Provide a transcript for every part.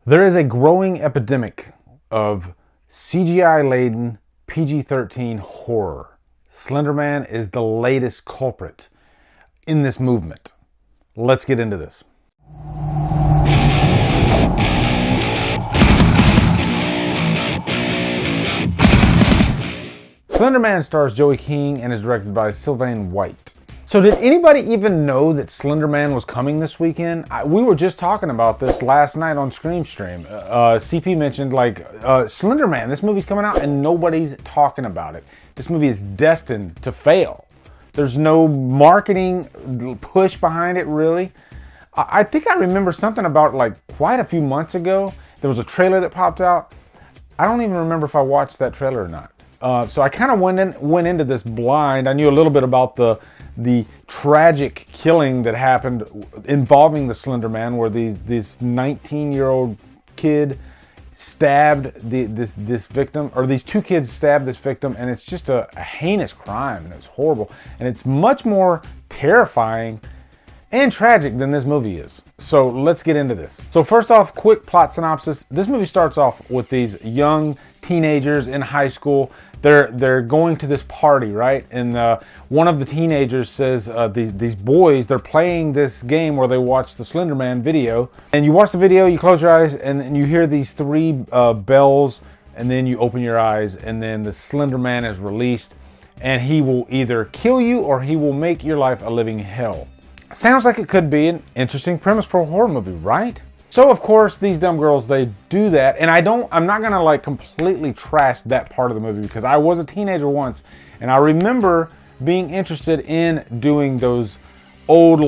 There is a growing epidemic of CGI-laden PG-13 horror. Slender Man is the latest culprit in this movement. Let's get into this. Slender Man stars Joey King and is directed by Sylvain White. So did anybody even know that Slender Man was coming this weekend? We were just talking about this last night on Scream Stream. CP mentioned Slender Man, this movie's coming out and nobody's talking about it. This movie is destined to fail. There's no marketing push behind it really. I think I remember something about quite a few months ago. There was a trailer that popped out. I don't even remember if I watched that trailer or not. So I kind of went into this blind. I knew a little bit about the tragic killing that happened involving the Slender Man, where this 19-year-old kid stabbed this victim, or these two kids stabbed this victim, and it's just a heinous crime, and it's horrible, and it's much more terrifying and tragic than this movie is. So let's get into this. So first off, quick plot synopsis. This movie starts off with these young teenagers in high school. They're going to this party, right? And one of the teenagers says, these boys, they're playing this game where they watch the Slender Man video. And you watch the video, you close your eyes, and you hear these three bells, and then you open your eyes, and then the Slender Man is released, and he will either kill you or he will make your life a living hell. Sounds like it could be an interesting premise for a horror movie, right? So of course these dumb girls, they do that, and I'm not gonna completely trash that part of the movie because I was a teenager once, and I remember being interested in doing those old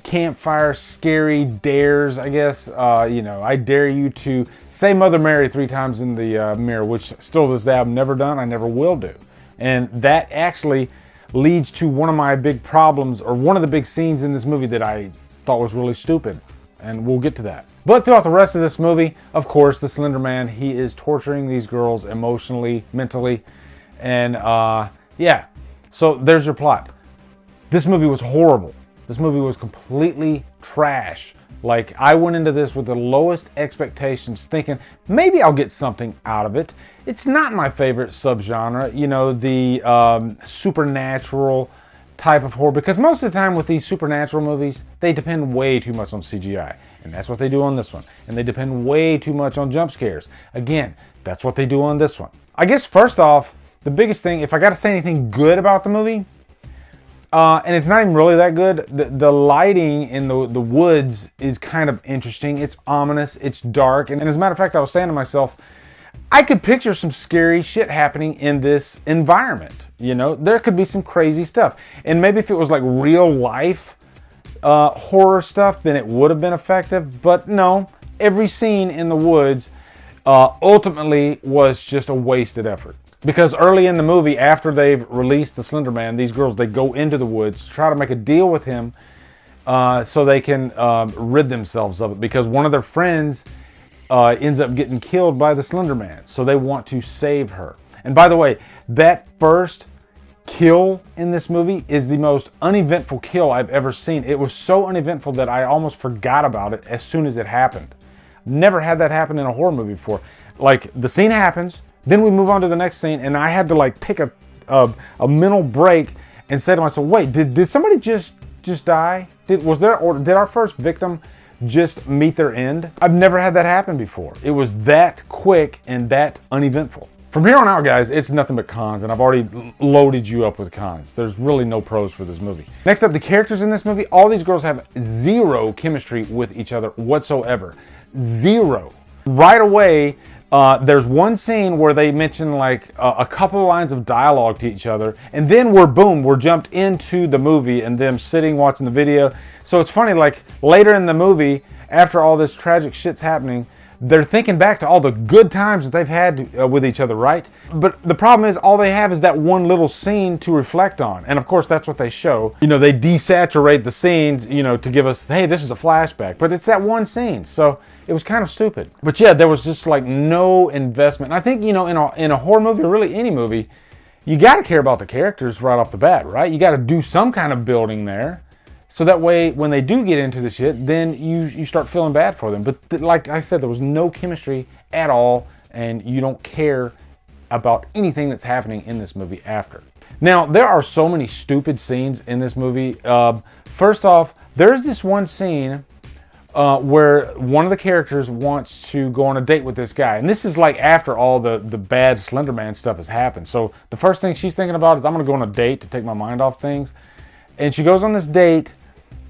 campfire scary dares, I guess. I dare you to say Mother Mary 3 times in the mirror, which still to this day I've never done, I never will do. And that actually leads to one of my big problems, or one of the big scenes in this movie that I thought was really stupid, and we'll get to that. But throughout the rest of this movie, of course, the Slender Man, he is torturing these girls emotionally, mentally, and yeah. So there's your plot. This movie was horrible. This movie was completely trash. I went into this with the lowest expectations, thinking maybe I'll get something out of it. It's not my favorite subgenre, the supernatural type of horror, because most of the time with these supernatural movies, they depend way too much on CGI. And that's what they do on this one. And they depend way too much on jump scares. Again, that's what they do on this one. I guess first off, the biggest thing, if I got to say anything good about the movie, and it's not even really that good, the lighting in the woods is kind of interesting. It's ominous, it's dark. And as a matter of fact, I was saying to myself, I could picture some scary shit happening in this environment. There could be some crazy stuff. And maybe if it was real life horror stuff, then it would have been effective. But no, every scene in the woods ultimately was just a wasted effort. Because early in the movie, after they've released the Slender Man, these girls, they go into the woods to try to make a deal with him so they can rid themselves of it. Because one of their friends ends up getting killed by the Slender Man. So they want to save her. And by the way, that first kill in this movie is the most uneventful kill I've ever seen. It was so uneventful that I almost forgot about it as soon as it happened. Never had that happen in a horror movie before. The scene happens, then we move on to the next scene, and I had to take a mental break and say to myself, wait, did somebody just die? Did our first victim just meet their end? I've never had that happen before. It was that quick and that uneventful. From here on out, guys, it's nothing but cons, and I've already loaded you up with cons. There's really no pros for this movie. Next up, the characters in this movie. All these girls have zero chemistry with each other whatsoever. Zero. Right away, there's one scene where they mention a couple of lines of dialogue to each other, and then we're jumped into the movie and them sitting watching the video. So it's funny, later in the movie, after all this tragic shit's happening, they're thinking back to all the good times that they've had with each other, right? But the problem is all they have is that one little scene to reflect on. And of course, that's what they show. They desaturate the scenes, to give us, hey, this is a flashback. But it's that one scene. So it was kind of stupid. But yeah, there was just no investment. And I think, in a horror movie, or really any movie, you got to care about the characters right off the bat, right? You got to do some kind of building there. So that way, when they do get into the shit, then you start feeling bad for them. But like I said, there was no chemistry at all, and you don't care about anything that's happening in this movie after. Now, there are so many stupid scenes in this movie. First off, there's this one scene where one of the characters wants to go on a date with this guy. And this is like after all the bad Slender Man stuff has happened. So the first thing she's thinking about is, I'm going to go on a date to take my mind off things. And she goes on this date,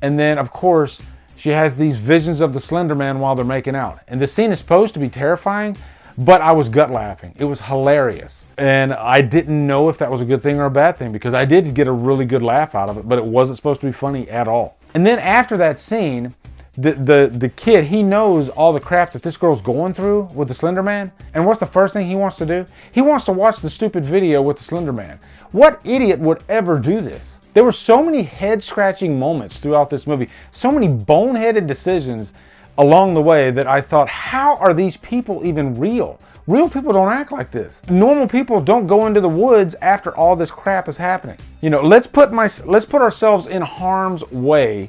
and then, of course, she has these visions of the Slender Man while they're making out. And the scene is supposed to be terrifying, but I was gut laughing. It was hilarious. And I didn't know if that was a good thing or a bad thing, because I did get a really good laugh out of it, but it wasn't supposed to be funny at all. And then after that scene, the kid, he knows all the crap that this girl's going through with the Slender Man. And what's the first thing he wants to do? He wants to watch the stupid video with the Slender Man. What idiot would ever do this? There were so many head-scratching moments throughout this movie, so many boneheaded decisions along the way that I thought, how are these people even real? Real people don't act like this. Normal people don't go into the woods after all this crap is happening. You know, let's put ourselves in harm's way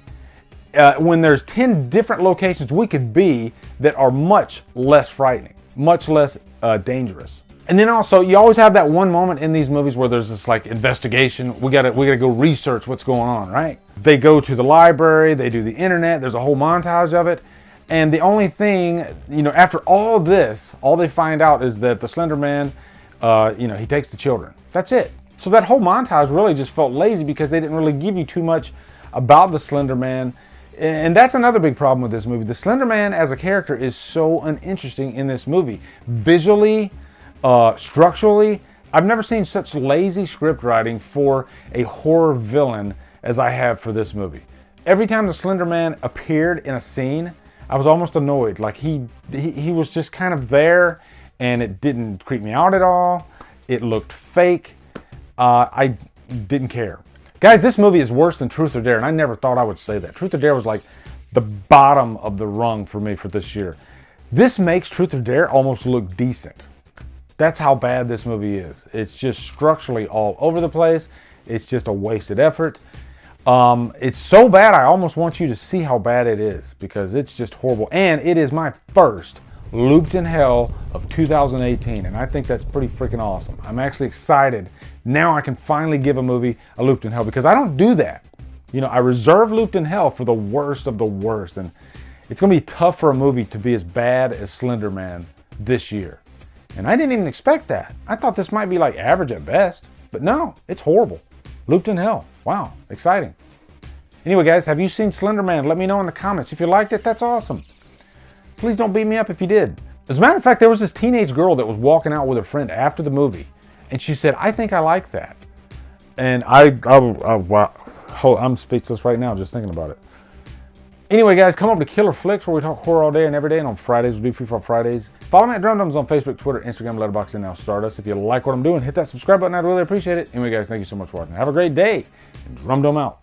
when there's 10 different locations we could be that are much less frightening, much less dangerous. And then also, you always have that one moment in these movies where there's this like investigation. We gotta go research what's going on, right? They go to the library, they do the internet, there's a whole montage of it. And the only thing, you know, after all this, all they find out is that the Slender Man, you know, he takes the children. That's it. So that whole montage really just felt lazy because they didn't really give you too much about the Slender Man. And that's another big problem with this movie. The Slender Man as a character is so uninteresting in this movie. Visually, structurally, I've never seen such lazy script writing for a horror villain as I have for this movie. Every time the Slender Man appeared in a scene, I was almost annoyed. Like he was just kind of there, and it didn't creep me out at all. It looked fake. I didn't care. Guys, this movie is worse than Truth or Dare, and I never thought I would say that. Truth or Dare was like the bottom of the rung for me for this year. This makes Truth or Dare almost look decent. That's how bad this movie is. It's just structurally all over the place. It's just a wasted effort. It's so bad I almost want you to see how bad it is, because it's just horrible. And it is my first Looped in Hell of 2018, and I think that's pretty freaking awesome. I'm actually excited. Now I can finally give a movie a Looped in Hell, because I don't do that. You know, I reserve Looped in Hell for the worst of the worst, and it's going to be tough for a movie to be as bad as Slender Man this year. And I didn't even expect that. I thought this might be like average at best, but no, it's horrible. Looped in Hell. Wow, exciting. Anyway, guys, have you seen Slender Man? Let me know in the comments. If you liked it, that's awesome. Please don't beat me up if you did. As a matter of fact, there was this teenage girl that was walking out with her friend after the movie, and she said, I think I like that. And wow, I'm speechless right now just thinking about it. Anyway, guys, come over to Killer Flicks, where we talk horror all day and every day, and on Fridays we do Free for Fridays. Follow me at Drumdums on Facebook, Twitter, Instagram, Letterboxd, and now Stardust. If you like what I'm doing, hit that subscribe button. I'd really appreciate it. Anyway, guys, thank you so much for watching. Have a great day. Drumdum out.